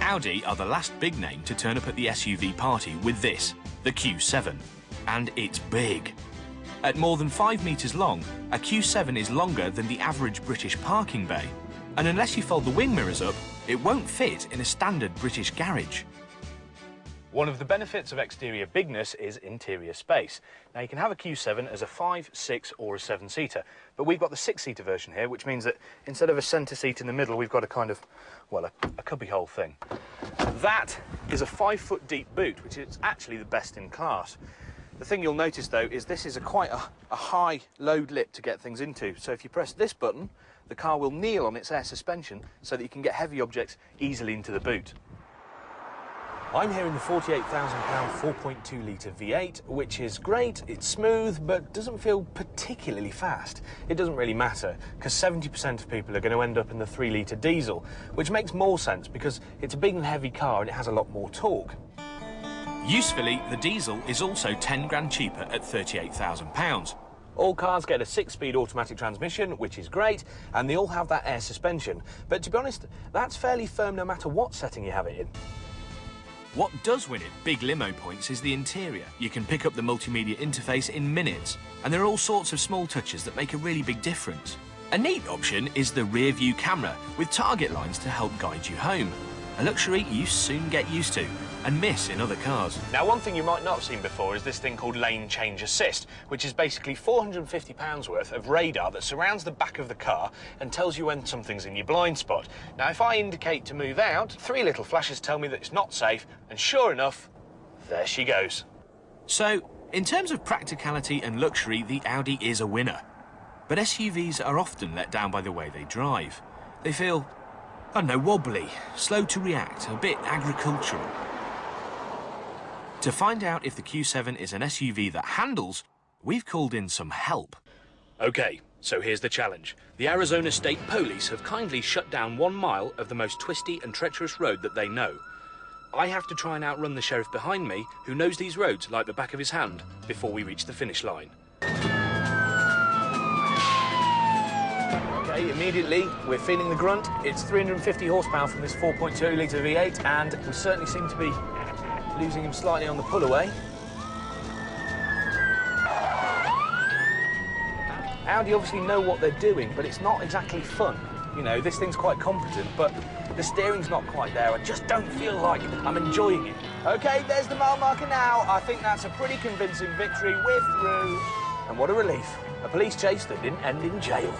Audi are the last big name to turn up at the SUV party with this, the Q7. And it's big. At more than 5 metres long, a Q7 is longer than the average British parking bay. And unless you fold the wing mirrors up, it won't fit in a standard British garage. One of the benefits of exterior bigness is interior space. Now, you can have a Q7 as a 5, 6 or a 7-seater, but we've got the 6-seater version here, which means that instead of a centre seat in the middle, we've got a kind of, well, a cubbyhole thing. That is a 5-foot deep boot, which is actually the best in class. The thing you'll notice, though, is this is quite a high load lip to get things into. So if you press this button, the car will kneel on its air suspension so that you can get heavy objects easily into the boot. I'm here in the £48,000 4.2 litre V8, which is great, it's smooth, but doesn't feel particularly fast. It doesn't really matter, because 70% of people are going to end up in the 3-litre diesel, which makes more sense because it's a big and heavy car and it has a lot more torque. Usefully, the diesel is also 10 grand cheaper at £38,000. All cars get a 6-speed automatic transmission, which is great, and they all have that air suspension. But to be honest, that's fairly firm no matter what setting you have it in. What does win it big limo points is the interior. You can pick up the multimedia interface in minutes, and there are all sorts of small touches that make a really big difference. A neat option is the rear view camera with target lines to help guide you home. A luxury you soon get used to and miss in other cars. Now, one thing you might not have seen before is this thing called lane change assist, which is basically £450 worth of radar that surrounds the back of the car and tells you when something's in your blind spot. Now, if I indicate to move out, 3 little flashes tell me that it's not safe, and sure enough, there she goes. So, in terms of practicality and luxury, the Audi is a winner. But SUVs are often let down by the way they drive. They feel, I don't know, wobbly, slow to react, a bit agricultural. To find out if the Q7 is an SUV that handles, we've called in some help. OK, so here's the challenge. The Arizona State Police have kindly shut down 1 mile of the most twisty and treacherous road that they know. I have to try and outrun the sheriff behind me, who knows these roads like the back of his hand, before we reach the finish line. OK, immediately, we're feeling the grunt. It's 350 horsepower from this 4.2 litre V8, and we certainly seem to be losing him slightly on the pull away. Audi obviously know what they're doing, but it's not exactly fun. You know, this thing's quite competent, but the steering's not quite there. I just don't feel like I'm enjoying it. OK, there's the mile marker now. I think that's a pretty convincing victory. We're through. And what a relief. A police chase that didn't end in jail.